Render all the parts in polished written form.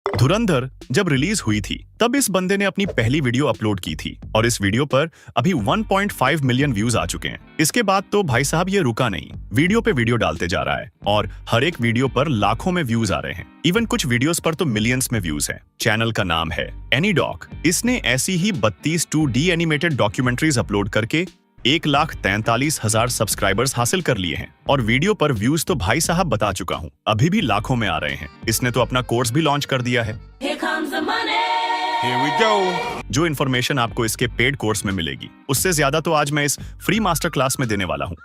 धुरंधर जब रिलीज हुई थी तब इस बंदे ने अपनी पहली वीडियो अपलोड की थी और इस वीडियो पर अभी 1.5 मिलियन व्यूज आ चुके हैं। इसके बाद तो भाई साहब ये रुका नहीं, वीडियो पे वीडियो डालते जा रहा है और हर एक वीडियो पर लाखों में व्यूज आ रहे हैं। इवन कुछ वीडियोस पर तो मिलियंस में व्यूज हैं। चैनल का नाम है एनीडॉक। इसने ऐसी ही 32 2D एनिमेटेड डॉक्यूमेंट्रीज अपलोड करके 1,43,000 सब्सक्राइबर्स हासिल कर लिए हैं और वीडियो पर व्यूज तो भाई साहब बता चुका हूँ, अभी भी लाखों में आ रहे हैं। इसने तो अपना कोर्स भी लॉन्च कर दिया है। Here comes the money. Here we go. जो इन्फॉर्मेशन आपको इसके पेड कोर्स में मिलेगी उससे ज्यादा तो आज मैं इस फ्री मास्टर क्लास में देने वाला हूँ।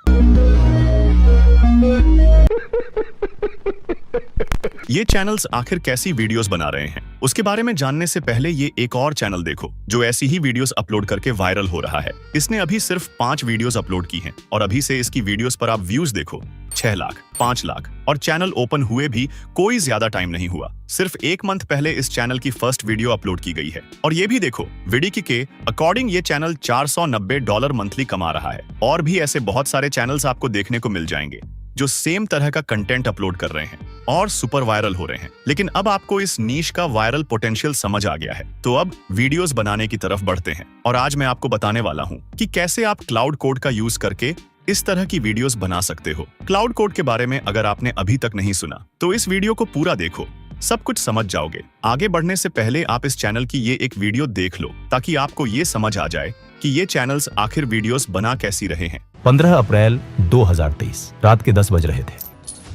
ये चैनल्स आखिर कैसी वीडियोस बना रहे हैं उसके बारे में जानने से पहले ये एक और चैनल देखो जो ऐसी ही वीडियोस अपलोड करके वायरल हो रहा है। इसने अभी सिर्फ 5 वीडियोस अपलोड की हैं और अभी से इसकी वीडियोस पर आप व्यूज देखो 6 लाख, 5 लाख और चैनल ओपन हुए भी कोई ज्यादा टाइम नहीं हुआ। सिर्फ 1 मंथ पहले इस चैनल की फर्स्ट वीडियो अपलोड की गई है और ये भी देखो विडिकी के अकॉर्डिंग ये चैनल $490 मंथली कमा रहा है। और भी ऐसे बहुत सारे चैनल्स आपको देखने को मिल जाएंगे जो सेम तरह का कंटेंट अपलोड कर रहे हैं और सुपर वायरल हो रहे हैं। लेकिन अब आपको इस नीश का वायरल पोटेंशियल समझ आ गया है तो अब वीडियोस बनाने की तरफ बढ़ते हैं और आज मैं आपको बताने वाला हूं कि कैसे आप क्लाउड कोड का यूज करके इस तरह की वीडियोस बना सकते हो। क्लाउड कोड के बारे में अगर आपने अभी तक नहीं सुना तो इस वीडियो को पूरा देखो, सब कुछ समझ जाओगे। आगे बढ़ने से पहले आप इस चैनल की ये एक वीडियो देख लो ताकि आपको ये समझ आ जाए कि ये चैनल्स आखिर वीडियोस बना कैसी रहे हैं। 15 अप्रैल 2023 रात के 10 बज रहे थे।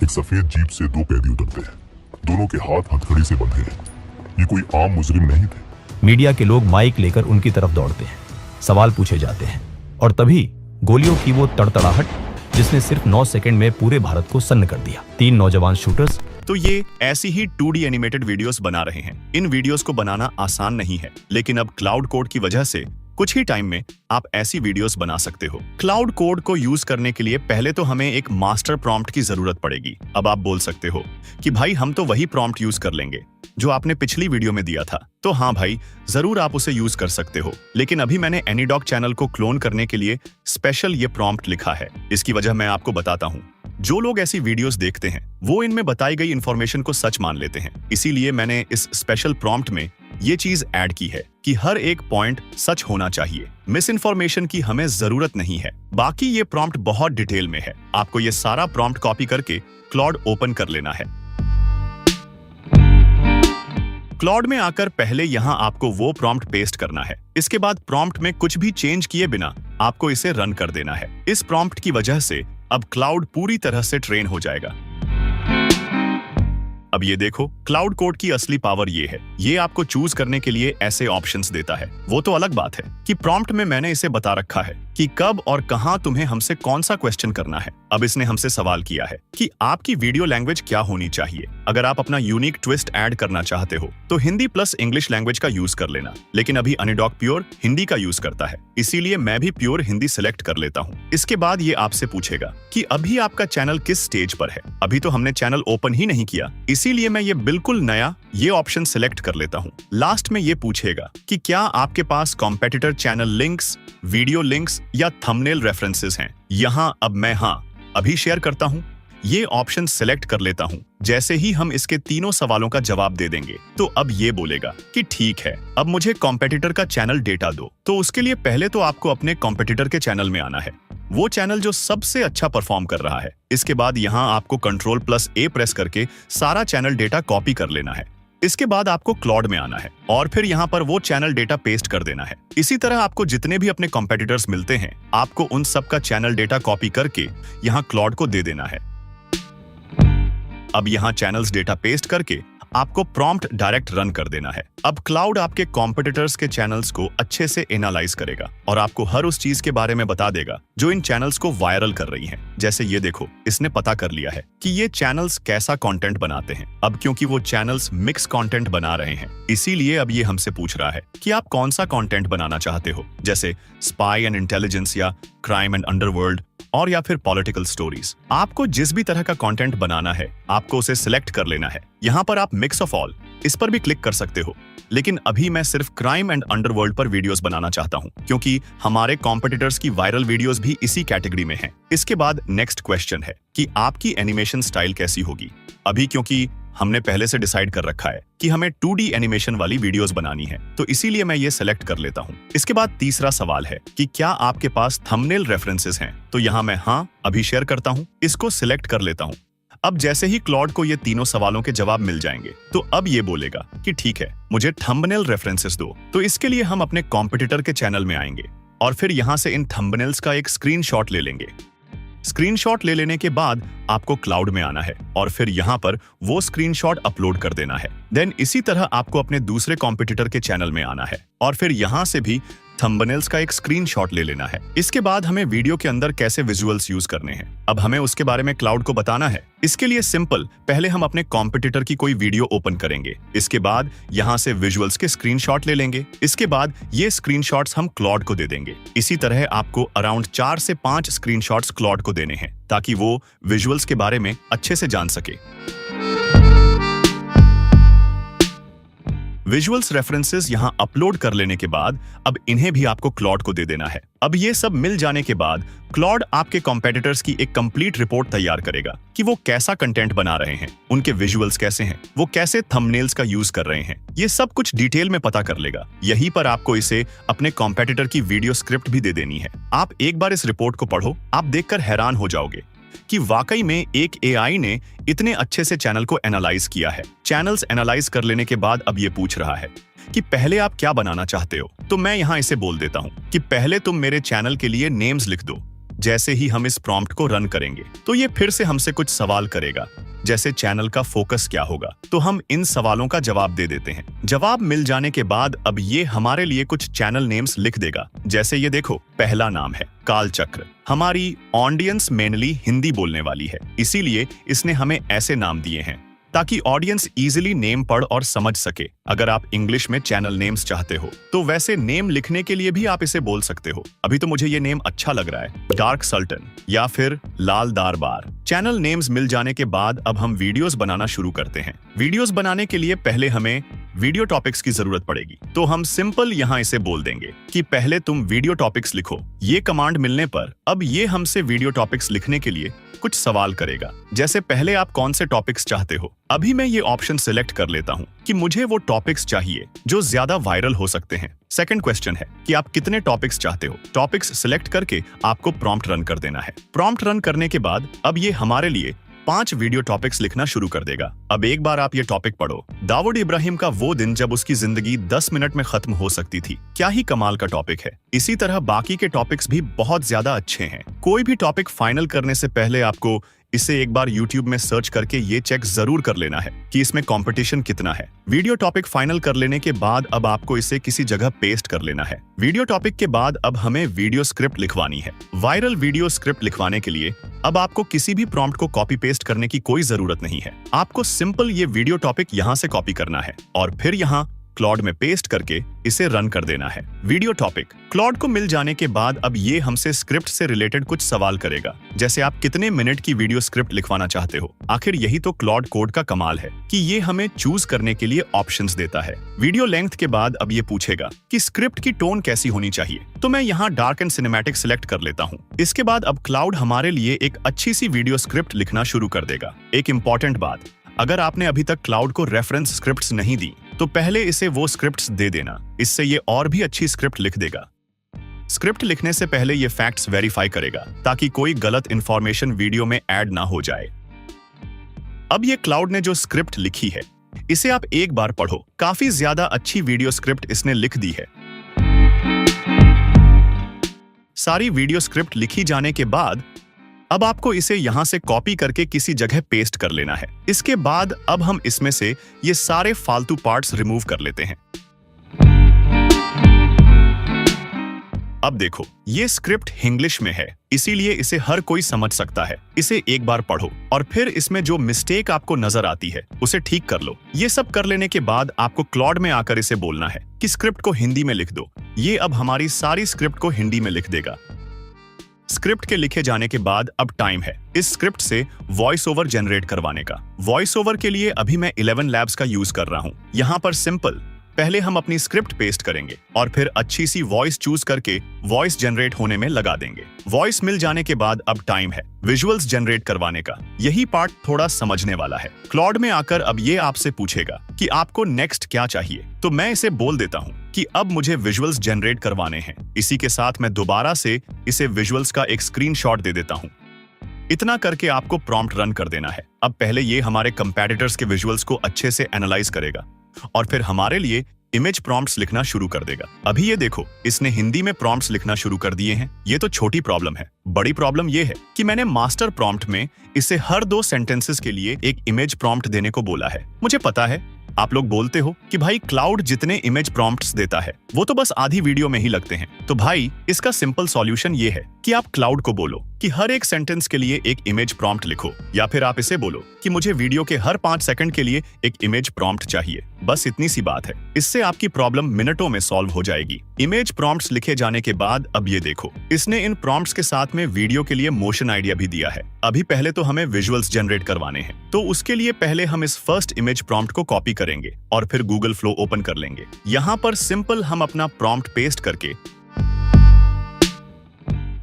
एक सफेद जीप से 2 कैदी उतरते हैं। दोनों के हाथ हथकड़ी से बंधे हैं। ये कोई आम मुजरिम नहीं थे। मीडिया के लोग माइक लेकर उनकी तरफ दौड़ते हैं, सवाल पूछे जाते हैं और तभी गोलियों की वो तड़तड़ाहट जिसने सिर्फ 9 सेकंड में पूरे भारत को सन्न कर दिया। 3 नौजवान शूटर्स तो ये ऐसी ही 2D एनिमेटेड वीडियोस बना रहे हैं। इन वीडियोस को बनाना आसान नहीं है लेकिन अब क्लाउड कोड की वजह से कुछ ही टाइम में आप ऐसी वीडियोस बना सकते हो। क्लाउड कोड को यूज करने के लिए पहले तो हमें एक मास्टर प्रॉम्प्ट की जरूरत पड़ेगी। अब आप बोल सकते हो कि भाई हम तो वही प्रॉम्प्ट यूज कर लेंगे जो आपने पिछली वीडियो में दिया था। तो हाँ भाई, जरूर आप उसे यूज कर सकते हो, लेकिन अभी मैंने एनीडॉक चैनल को क्लोन करने के लिए स्पेशल ये प्रॉम्प्ट लिखा है। इसकी वजह मैं आपको बताता हूँ। जो लोग ऐसी वीडियोस देखते हैं वो इनमें बताई गई इन्फॉर्मेशन को सच मान लेते हैं, इसीलिए मैंने इस स्पेशल प्रॉम्प्ट में ये चीज ऐड की है कि हर एक पॉइंट सच होना चाहिए। मिस इन्फॉर्मेशन की हमें जरूरत नहीं है। बाकी ये प्रॉम्प्ट बहुत डिटेल में है। आपको ये सारा प्रॉम्प्ट कॉपी करके क्लॉड ओपन कर लेना है। क्लॉड में आकर पहले यहाँ आपको वो प्रॉम्प्ट पेस्ट करना है। इसके बाद प्रॉम्प्ट में कुछ भी चेंज किए बिना आपको इसे रन कर देना है। इस प्रॉम्प्ट की वजह से अब क्लाउड पूरी तरह से ट्रेन हो जाएगा। अब ये देखो, क्लाउड कोड की असली पावर ये है, ये आपको चूज करने के लिए ऐसे ऑप्शंस देता है। वो तो अलग बात है कि प्रॉम्प्ट में मैंने इसे बता रखा है कि कब और कहां तुम्हें हमसे कौन सा क्वेश्चन करना है। अब इसने हमसे सवाल किया है कि आपकी वीडियो लैंग्वेज क्या होनी चाहिए। अगर आप अपना यूनिक ट्विस्ट ऐड करना चाहते हो तो हिंदी प्लस इंग्लिश लैंग्वेज का यूज कर लेना, लेकिन अभी एनीडॉक प्योर हिंदी का यूज करता है, इसीलिए मैं भी प्योर हिंदी सिलेक्ट कर लेता हूँ। इसके बाद ये आपसे पूछेगा कि अभी आपका चैनल किस स्टेज पर है। अभी तो हमने चैनल ओपन ही नहीं किया, इसीलिए मैं ये बिल्कुल नया ये ऑप्शन सिलेक्ट कर लेता हूँ। लास्ट में ये पूछेगा कि क्या आपके पास competitor channel links, video links या थंबनेल रेफरेंसेस हैं। यहाँ अब मैं हाँ अभी शेयर करता हूँ। ये ऑप्शन सिलेक्ट कर लेता हूँ। जैसे ही हम इसके तीनों सवालों का जवाब दे देंगे तो अब ये बोलेगा कि ठीक है, अब मुझे कॉम्पिटिटर का चैनल डेटा दो। तो उसके लिए पहले तो आपको अपने कॉम्पिटिटर के चैनल में आना है, वो चैनल जो सबसे अच्छा परफॉर्म कर रहा है। इसके बाद यहाँ आपको Ctrl+A प्रेस करके सारा चैनल डेटा कॉपी कर लेना है। इसके बाद आपको क्लॉड में आना है और फिर यहाँ पर वो चैनल डेटा पेस्ट कर देना है। इसी तरह आपको जितने भी अपने कॉम्पिटिटर्स मिलते हैं आपको उन सब का चैनल डेटा कॉपी करके यहाँ क्लॉड को दे देना है। अब यहाँ चैनल्स डेटा पेस्ट करके आपको प्रॉम्प्ट डायरेक्ट रन कर देना है। अब क्लाउड आपके कॉम्पिटिटर्स के चैनल्स को अच्छे से एनालाइज करेगा और आपको हर उस चीज के बारे में बता देगा जो इन चैनल्स को वायरल कर रही हैं। जैसे ये देखो, इसने पता कर लिया है कि ये चैनल्स कैसा कंटेंट बनाते हैं। अब क्योंकि वो चैनल्स मिक्स कंटेंट बना रहे हैं, इसीलिए अब ये हमसे पूछ रहा है कि आप कौन सा कंटेंट बनाना चाहते हो, जैसे स्पाई एंड इंटेलिजेंस या क्राइम एंड अंडरवर्ल्ड और या फिर पॉलिटिकल स्टोरीज। आपको जिस भी तरह का कंटेंट बनाना है आपको उसे सिलेक्ट कर लेना है। यहाँ पर आप मिक्स ऑफ ऑल इस पर भी क्लिक कर सकते हो, लेकिन अभी मैं सिर्फ क्राइम एंड अंडरवर्ल्ड पर वीडियोस बनाना चाहता हूँ क्योंकि हमारे कॉम्पिटिटर्स की वायरल वीडियोस भी इसी कैटेगरी में हैं। इसके बाद नेक्स्ट क्वेश्चन है कि आपकी एनिमेशन स्टाइल कैसी होगी। अभी क्योंकि हमने पहले से डिसाइड कर रखा है कि हमें 2D एनिमेशन वाली वीडियोस बनानी है, तो इसीलिए मैं ये सेलेक्ट कर लेता हूँ। इसके बाद तीसरा सवाल है कि क्या आपके पास थंबनेल रेफरेंसेस हैं, तो यहाँ मैं हाँ अभी शेयर करता हूँ, इसको सिलेक्ट कर लेता हूँ। अब जैसे ही क्लॉड को ये तीनों सवालों के जवाब मिल जाएंगे तो अब ये बोलेगा कि ठीक है, मुझे थंबनेल रेफरेंसेस दो। तो इसके लिए हम अपने कॉम्पिटिटर के चैनल में आएंगे और फिर यहाँ से इन थंबनेल्स का एक स्क्रीनशॉट ले लेंगे। स्क्रीनशॉट ले लेने के बाद आपको क्लाउड में आना है और फिर यहाँ पर वो स्क्रीनशॉट अपलोड कर देना है। देन इसी तरह आपको अपने दूसरे कॉम्पिटिटर के चैनल में आना है और फिर यहाँ से भी थंबनेल्स का एक स्क्रीनशॉट ले लेना है। इसके बाद हमें वीडियो के अंदर कैसे विजुअल्स यूज करने हैं, अब हमें उसके बारे में क्लाउड को बताना है। इसके लिए सिंपल, पहले हम अपने कॉम्पिटिटर की कोई वीडियो ओपन करेंगे, इसके बाद यहाँ से विजुअल्स के स्क्रीनशॉट ले लेंगे। इसके बाद ये स्क्रीनशॉट्स हम क्लाउड को दे देंगे। इसी तरह आपको अराउंड 4 से 5 स्क्रीनशॉट्स क्लाउड को देने हैं ताकि वो विजुअल्स के बारे में अच्छे से जान सके। विजुअल्स रेफरेंसेस यहाँ अपलोड कर लेने के बाद अब इन्हें भी आपको क्लाउड को दे देना है। अब ये सब मिल जाने के बाद क्लाउड आपके कॉम्पिटिटर्स की एक कंप्लीट रिपोर्ट तैयार करेगा कि वो कैसा कंटेंट बना रहे हैं, उनके विजुअल्स कैसे हैं, वो कैसे थंबनेल्स का यूज कर रहे हैं, ये सब कुछ डिटेल में पता कर लेगा। यहीं पर आपको इसे अपने कॉम्पिटिटर की वीडियो स्क्रिप्ट भी दे देनी है। आप एक बार इस रिपोर्ट को पढ़ो, आप देखकर हैरान हो जाओगे कि वाकई में एक एआई ने इतने अच्छे से चैनल को एनालाइज किया है। चैनल्स एनालाइज कर लेने के बाद अब ये पूछ रहा है कि पहले आप क्या बनाना चाहते हो, तो मैं यहाँ इसे बोल देता हूँ कि पहले तुम मेरे चैनल के लिए नेम्स लिख दो। जैसे ही हम इस प्रॉम्प्ट को रन करेंगे तो ये फिर से हमसे कुछ सवाल करेगा, जैसे चैनल का फोकस क्या होगा, तो हम इन सवालों का जवाब दे देते हैं। जवाब मिल जाने के बाद अब ये हमारे लिए कुछ चैनल नेम्स लिख देगा। जैसे ये देखो, पहला नाम है कालचक्र। हमारी ऑडियंस मेनली हिंदी बोलने वाली है, इसीलिए इसने हमें ऐसे नाम दिए हैं ताकि ऑडियंस इजीली नेम पढ़ और समझ सके। अगर आप इंग्लिश में चैनल नेम्स चाहते हो तो वैसे नेम लिखने के लिए भी आप इसे बोल सकते हो। अभी तो मुझे ये नेम अच्छा लग रहा है, डार्क सल्टन या फिर लाल दारबार। चैनल नेम्स मिल जाने के बाद अब हम वीडियोस बनाना शुरू करते हैं। वीडियोस बनाने के लिए पहले हमें वीडियो टॉपिक्स की जरूरत पड़ेगी, तो हम सिंपल यहाँ इसे बोल देंगे कि पहले तुम वीडियो टॉपिक्स लिखो। ये कमांड मिलने पर अब ये हमसे वीडियो टॉपिक्स लिखने के लिए कुछ सवाल करेगा, जैसे पहले आप कौन से टॉपिक्स चाहते हो। अभी मैं ये ऑप्शन सिलेक्ट कर लेता हूँ कि मुझे वो टॉपिक्स चाहिए जो ज्यादा वायरल हो सकते हैं। सेकंड क्वेश्चन है कि आप कितने टॉपिक्स चाहते हो। टॉपिक्स सिलेक्ट करके आपको प्रॉम्प्ट रन कर देना है। प्रॉम्प्ट रन करने के बाद अब ये हमारे लिए 5 वीडियो टॉपिक्स लिखना शुरू कर देगा। अब एक बार आप ये टॉपिक पढ़ो, दाऊद इब्राहिम का वो दिन जब उसकी जिंदगी 10 मिनट में खत्म हो सकती थी। क्या ही कमाल का टॉपिक है। इसी तरह बाकी के टॉपिक्स भी बहुत ज्यादा अच्छे हैं। कोई भी टॉपिक फाइनल करने से पहले आपको इसे एक बार YouTube में सर्च करके ये चेक जरूर कर लेना है कि इसमें कंपटीशन कितना है। वीडियो टॉपिक फाइनल कर लेने के बाद अब आपको इसे किसी जगह पेस्ट कर लेना है। वीडियो टॉपिक के बाद अब हमें वीडियो स्क्रिप्ट लिखवानी है। वायरल वीडियो स्क्रिप्ट लिखवाने के लिए अब आपको किसी भी प्रॉम्प्ट को कॉपी पेस्ट करने की कोई जरूरत नहीं है। आपको सिंपल ये वीडियो टॉपिक यहाँ से कॉपी करना है और फिर यहाँ क्लाउड में पेस्ट करके इसे रन कर देना है। वीडियो टॉपिक क्लाउड को मिल जाने के बाद अब ये हमसे स्क्रिप्ट से रिलेटेड कुछ सवाल करेगा, जैसे आप कितने मिनट की वीडियो स्क्रिप्ट लिखवाना चाहते हो। आखिर यही तो क्लाउड कोड का कमाल है कि ये हमें चूज करने के लिए ऑप्शंस देता है। वीडियो लेंथ के बाद अब ये पूछेगा कि स्क्रिप्ट की टोन कैसी होनी चाहिए, तो मैं यहाँ डार्क एंड सिनेमैटिक सिलेक्ट कर लेता हूँ। इसके बाद अब क्लाउड हमारे लिए एक अच्छी सी वीडियो स्क्रिप्ट लिखना शुरू कर देगा। एक इंपॉर्टेंट बात, अगर आपने अभी तक क्लाउड को रेफरेंस स्क्रिप्ट्स नहीं दी तो पहले इसे वो स्क्रिप्ट्स दे देना, इससे ये और भी अच्छी स्क्रिप्ट लिख देगा। स्क्रिप्ट लिखने से पहले ये फैक्ट्स वेरीफाई करेगा ताकि कोई गलत इंफॉर्मेशन वीडियो में ऐड ना हो जाए। अब ये क्लाउड ने जो स्क्रिप्ट लिखी है इसे आप एक बार पढ़ो। काफी ज्यादा अच्छी वीडियो स्क्रिप्ट इसने लिख दी है। सारी वीडियो स्क्रिप्ट लिखी जाने के बाद अब आपको इसे यहां से कॉपी करके किसी जगह पेस्ट कर लेना है। इसके बाद अब हम इसमें से ये सारे फालतू पार्ट्स रिमूव कर लेते हैं। अब देखो, ये स्क्रिप्ट इंग्लिश में है, इसीलिए इसे हर कोई समझ सकता है। इसे एक बार पढ़ो और फिर इसमें जो मिस्टेक आपको नजर आती है उसे ठीक कर लो। ये सब कर लेने के बाद आपको क्लाउड में आकर इसे बोलना है कि स्क्रिप्ट को हिंदी में लिख दो। ये अब हमारी सारी स्क्रिप्ट को हिंदी में लिख देगा। स्क्रिप्ट के लिखे जाने के बाद अब टाइम है इस स्क्रिप्ट से वॉइस ओवर जनरेट करवाने का। वॉइस ओवर के लिए अभी मैं 11 लैब्स का यूज कर रहा हूं। यहां पर सिंपल, पहले हम अपनी स्क्रिप्ट पेस्ट करेंगे और फिर अच्छी सी वॉइस चूज करके वॉइस जनरेट होने में लगा देंगे। वॉइस मिल जाने के बाद अब टाइम है विजुअल्स जनरेट करवाने का। यही पार्ट थोड़ा समझने वाला है। क्लॉड में आकर अब ये आपसे पूछेगा कि आपको नेक्स्ट क्या चाहिए, तो मैं इसे बोल देता हूँ कि अब मुझे विजुअल्स जनरेट करवाने हैं। इसी के साथ मैं दोबारा से इसे विजुअल्स का एक स्क्रीनशॉट दे देता हूँ। इतना करके आपको प्रॉम्प्ट रन कर देना है। अब पहले ये हमारे कंपैटिटर्स के विजुअल्स को अच्छे से एनालाइज करेगा और फिर हमारे लिए इमेज प्रॉम्प्ट्स लिखना शुरू कर देगा। अभी ये देखो, इसने हिंदी में प्रॉम्प्ट्स लिखना शुरू कर दिए हैं। ये तो छोटी प्रॉब्लम है। बड़ी प्रॉब्लम ये है कि मैंने मास्टर प्रॉम्प्ट में इसे हर 2 सेंटेंसेस के लिए एक इमेज प्रॉम्प्ट देने को बोला है। मुझे पता है आप लोग बोलते हो कि भाई क्लाउड जितने इमेज प्रॉम्प्ट्स देता है वो तो बस आधी वीडियो में ही लगते हैं। तो भाई इसका सिंपल सॉल्यूशन ये है कि आप क्लाउड को बोलो कि हर एक सेंटेंस के लिए एक इमेज प्रॉम्प्ट लिखो, या फिर आप इसे बोलो कि मुझे वीडियो के हर 5 सेकंड के लिए एक इमेज प्रॉम्प्ट चाहिए। बस इतनी सी बात है। इससे आपकी प्रॉब्लम मिनटों में सॉल्व हो जाएगी। इमेज प्रॉम्प्ट्स लिखे जाने के बाद अब ये देखो, इसने इन प्रॉम्प्ट्स के साथ में वीडियो के लिए मोशन आइडिया भी दिया है। अभी पहले तो हमें विजुअल्स जनरेट करवाने हैं, तो उसके लिए पहले हम इस फर्स्ट इमेज प्रॉम्प्ट को कॉपी करेंगे और फिर गूगल फ्लो ओपन कर लेंगे। यहाँ पर सिंपल हम अपना प्रॉम्प्ट पेस्ट करके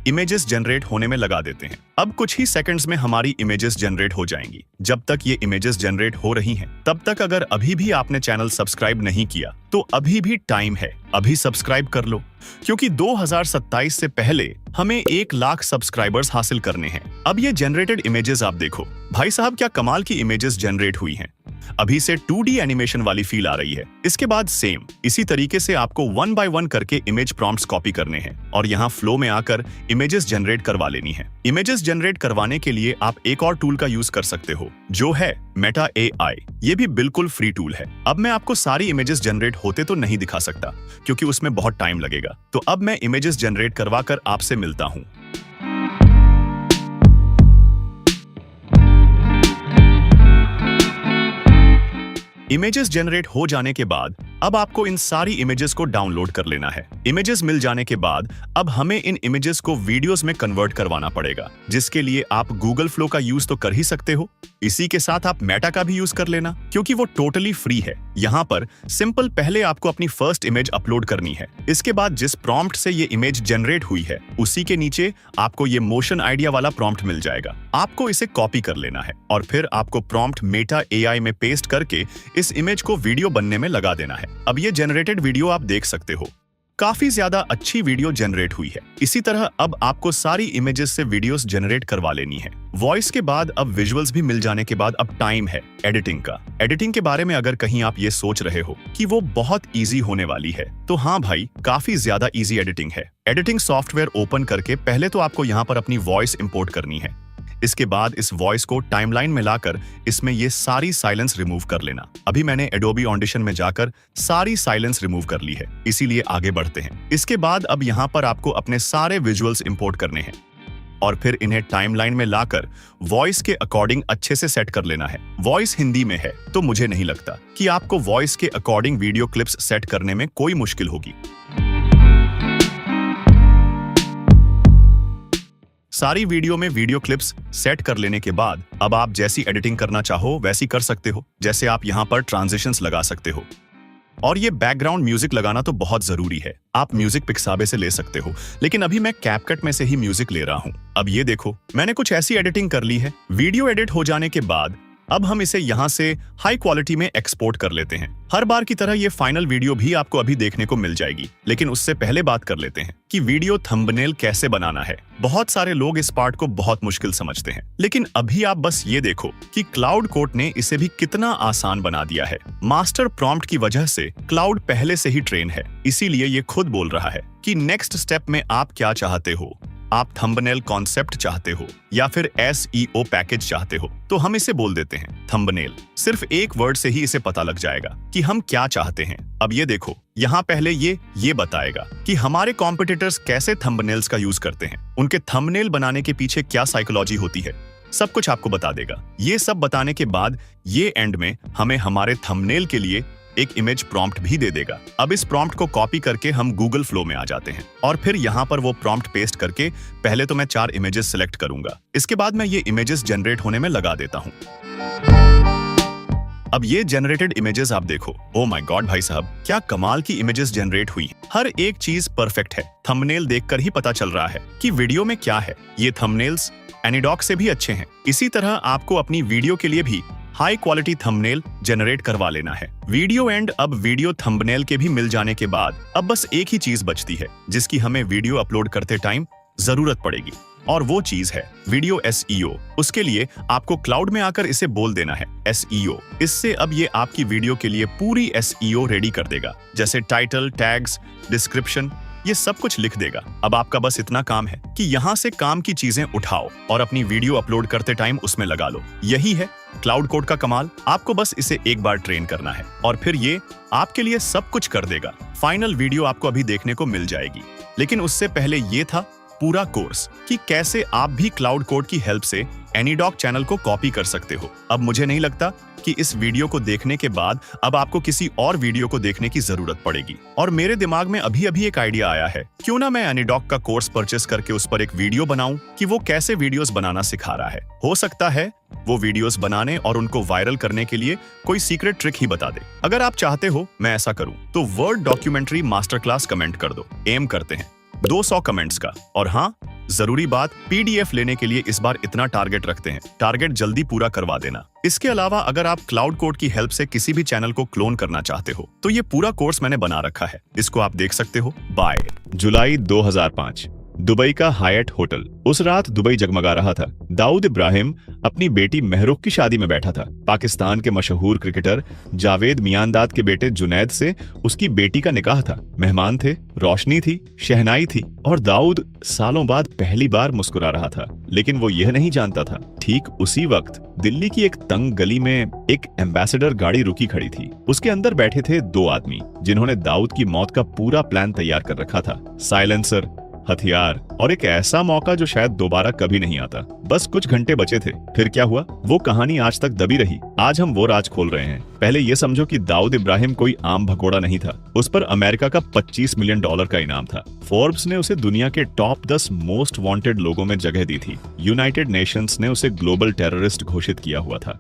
इमेजेस जनरेट होने में लगा देते हैं। अब कुछ ही सेकंड्स में हमारी इमेजेस जनरेट हो जाएंगी। जब तक ये इमेजेस जनरेट हो रही हैं, तब तक अगर अभी भी आपने चैनल सब्सक्राइब नहीं किया तो अभी भी टाइम है, अभी सब्सक्राइब कर लो, क्योंकि 2027 से पहले हमें 1 लाख सब्सक्राइबर्स हासिल करने हैं। अब ये जनरेटेड इमेजेस आप देखो, भाई साहब क्या कमाल की इमेजेस जनरेट हुई हैं। अभी से 2D एनिमेशन वाली फील आ रही है। इसके बाद सेम इसी तरीके से आपको 1 बाय 1 करके इमेज प्रॉम्प्ट्स कॉपी करने हैं और यहाँ फ्लो में आकर इमेजेस जनरेट करवा लेनी है। इमेजेस जनरेट करवाने के लिए आप एक और टूल का यूज कर सकते हो, जो है मेटा AI। ये भी बिल्कुल फ्री टूल है। अब मैं आपको सारी इमेजेस जनरेट होते तो नहीं दिखा सकता क्योंकि उसमें बहुत टाइम लगेगा, तो अब मैं इमेजेस जनरेट करवा कर आपसे मिलता हूँ। इमेजेस जनरेट हो जाने के बाद अब आपको इन सारी इमेजेस को डाउनलोड कर लेना है। इमेजेस मिल जाने के बाद अब हमें इन इमेजेस को वीडियोस में कन्वर्ट करवाना पड़ेगा, जिसके लिए आप गूगल फ्लो का यूज तो कर ही सकते हो। इसी के साथ आप मेटा का भी यूज कर लेना, क्योंकि वो टोटली फ्री है। यहाँ पर सिंपल पहले आपको अपनी फर्स्ट इमेज अपलोड करनी है। इसके बाद जिस प्रॉम्प्ट से ये इमेज जनरेट हुई है उसी के नीचे आपको ये मोशन आइडिया वाला प्रॉम्प्ट मिल जाएगा। आपको इसे कॉपी कर लेना है और फिर आपको प्रॉम्प्ट मेटा AI में पेस्ट करके इस इमेज को वीडियो बनने में लगा देना है। अब ये जनरेटेड वीडियो आप देख सकते हो, काफी ज्यादा अच्छी वीडियो जनरेट हुई है। इसी तरह अब आपको सारी इमेजेस से वीडियोस जनरेट करवा लेनी है। वॉइस के बाद अब विजुअल्स भी मिल जाने के बाद अब टाइम है एडिटिंग का। एडिटिंग के बारे में अगर कहीं आप ये सोच रहे हो कि वो बहुत इजी होने वाली है, तो हाँ भाई, काफी ज्यादा इजी एडिटिंग है। एडिटिंग सॉफ्टवेयर ओपन करके पहले तो आपको यहाँ पर अपनी वॉइस इंपोर्ट करनी है। इसके बाद इस वॉइस को टाइमलाइन में लाकर इसमें ये सारी साइलेंस रिमूव कर लेना। अभी मैंने एडोबी ऑडिशन में जाकर सारी साइलेंस रिमूव कर ली है, इसीलिए आगे बढ़ते हैं। इसके बाद अब यहाँ पर आपको अपने सारे विजुअल्स इंपोर्ट करने हैं और फिर इन्हें टाइमलाइन में लाकर वॉइस के अकॉर्डिंग अच्छे से सेट कर लेना है। वॉइस हिंदी में है तो मुझे नहीं लगता कि आपको वॉइस के अकॉर्डिंग वीडियो क्लिप्स सेट करने में कोई मुश्किल होगी। सारी वीडियो में वीडियो क्लिप्स सेट कर लेने के बाद अब आप जैसी एडिटिंग करना चाहो वैसी कर सकते हो। जैसे आप यहाँ पर ट्रांजिशंस लगा सकते हो और ये बैकग्राउंड म्यूजिक लगाना तो बहुत जरूरी है। आप म्यूजिक पिक्साबे से ले सकते हो, लेकिन अभी मैं कैपकट में से ही म्यूजिक ले रहा हूँ। अब ये देखो, मैंने कुछ ऐसी एडिटिंग कर ली है। वीडियो एडिट हो जाने के बाद अब हम इसे यहाँ से हाई क्वालिटी में एक्सपोर्ट कर लेते हैं। हर बार की तरह ये फाइनल वीडियो भी आपको अभी देखने को मिल जाएगी, लेकिन उससे पहले बात कर लेते हैं कि वीडियो थंबनेल कैसे बनाना है। बहुत सारे लोग इस पार्ट को बहुत मुश्किल समझते हैं, लेकिन अभी आप बस ये देखो कि क्लाउड कोट ने इसे भी कितना आसान बना दिया है। मास्टर प्रॉम्प्ट की वजह से क्लाउड पहले से ही ट्रेन है, इसीलिए ये खुद बोल रहा है कि नेक्स्ट स्टेप में आप क्या चाहते हो। आप थंबनेल कॉन्सेप्ट चाहते हो या फिर SEO पैकेज चाहते हो, तो हम इसे बोल देते हैं थंबनेल। सिर्फ एक वर्ड से ही इसे पता लग जाएगा कि हम क्या चाहते हैं। अब ये देखो, यहाँ पहले ये बताएगा कि हमारे कॉम्पिटिटर्स कैसे थंबनेल्स का यूज करते हैं, उनके थंबनेल बनाने के पीछे क्या साइकोलॉजी होती है, सब कुछ आपको बता देगा। ये सब बताने के बाद ये एंड में हमें हमारे थंबनेल के लिए एक इमेज प्रॉम्प्ट भी दे देगा। अब इस प्रॉम्प्ट को कॉपी करके हम गूगल फ्लो में आ जाते हैं और फिर यहाँ पर वो प्रॉम्प्ट पेस्ट करके पहले तो मैं 4 इमेजेस सिलेक्ट करूंगा। इसके बाद मैं ये इमेजेस जनरेट होने में लगा देता हूँ। अब ये जनरेटेड इमेजेस आप देखो। ओ माय गॉड भाई साहब, क्या कमाल की इमेजेस जनरेट हुई। हर एक चीज परफेक्ट है। थंबनेल देखकर ही पता चल रहा है कि वीडियो में क्या है। ये थंबनेल्स एनीडॉक से भी अच्छे हैं। इसी तरह आपको अपनी वीडियो के लिए भी हाई क्वालिटी थंबनेल जनरेट करवा लेना है। वीडियो एंड अब वीडियो थंबनेल के भी मिल जाने के बाद अब बस एक ही चीज बचती है जिसकी हमें वीडियो अपलोड करते टाइम जरूरत पड़ेगी, और वो चीज है वीडियो SEO। उसके लिए आपको क्लाउड में आकर इसे बोल देना है SEO। इससे अब ये आपकी वीडियो के लिए पूरी SEO रेडी कर देगा, जैसे टाइटल, टैग्स, डिस्क्रिप्शन, ये सब कुछ लिख देगा। अब आपका बस इतना काम है कि यहाँ से काम की चीजें उठाओ और अपनी वीडियो अपलोड करते टाइम उसमें लगा लो। यही है क्लाउड कोड का कमाल। आपको बस इसे एक बार ट्रेन करना है और फिर ये आपके लिए सब कुछ कर देगा। फाइनल वीडियो आपको अभी देखने को मिल जाएगी, लेकिन उससे पहले ये था पूरा कोर्स कि कैसे आप भी क्लाउड कोड की हेल्प से एनीडॉक चैनल को कॉपी कर सकते हो। अब मुझे नहीं लगता कि इस वीडियो को देखने के बाद अब आपको किसी और वीडियो को देखने की जरूरत पड़ेगी। और मेरे दिमाग में अभी एक आइडिया आया है, क्यों ना मैं एनीडॉक का कोर्स परचेस करके उस पर एक वीडियो बनाऊं कि वो कैसे वीडियोस बनाना सिखा रहा है। हो सकता है वो वीडियोस बनाने और उनको वायरल करने के लिए कोई सीक्रेट ट्रिक ही बता दे। अगर आप चाहते हो मैं ऐसा करूं तो word documentary master class comment कर दो। एम करते हैं 200 कमेंट्स का। और हाँ, जरूरी बात, PDF लेने के लिए इस बार इतना टारगेट रखते हैं, टारगेट जल्दी पूरा करवा देना। इसके अलावा अगर आप क्लाउड कोड की हेल्प से किसी भी चैनल को क्लोन करना चाहते हो तो ये पूरा कोर्स मैंने बना रखा है, इसको आप देख सकते हो। बाय। जुलाई 2005, दुबई का हायट होटल। उस रात दुबई जगमगा रहा था। दाऊद इब्राहिम अपनी बेटी महरुख की शादी में बैठा था। पाकिस्तान के मशहूर क्रिकेटर जावेद मियांदाद के बेटे जुनैद से उसकी बेटी का निकाह था। मेहमान थे, रोशनी थी, शहनाई थी और दाऊद सालों बाद पहली बार मुस्कुरा रहा था। लेकिन वो यह नहीं जानता था, ठीक उसी वक्त दिल्ली की एक तंग गली में एक एम्बेसडर गाड़ी रुकी खड़ी थी। उसके अंदर बैठे थे 2 आदमी जिन्होंने दाऊद की मौत का पूरा प्लान तैयार कर रखा था। साइलेंसर, हथियार और एक ऐसा मौका जो शायद दोबारा कभी नहीं आता। बस कुछ घंटे बचे थे। फिर क्या हुआ, वो कहानी आज तक दबी रही। आज हम वो राज खोल रहे हैं। पहले ये समझो कि दाऊद इब्राहिम कोई आम भगोड़ा नहीं था। उस पर अमेरिका का $25 मिलियन का इनाम था। फोर्ब्स ने उसे दुनिया के टॉप 10 मोस्ट वांटेड लोगों में जगह दी थी। यूनाइटेड नेशंस ने उसे ग्लोबल टेररिस्ट घोषित किया हुआ था।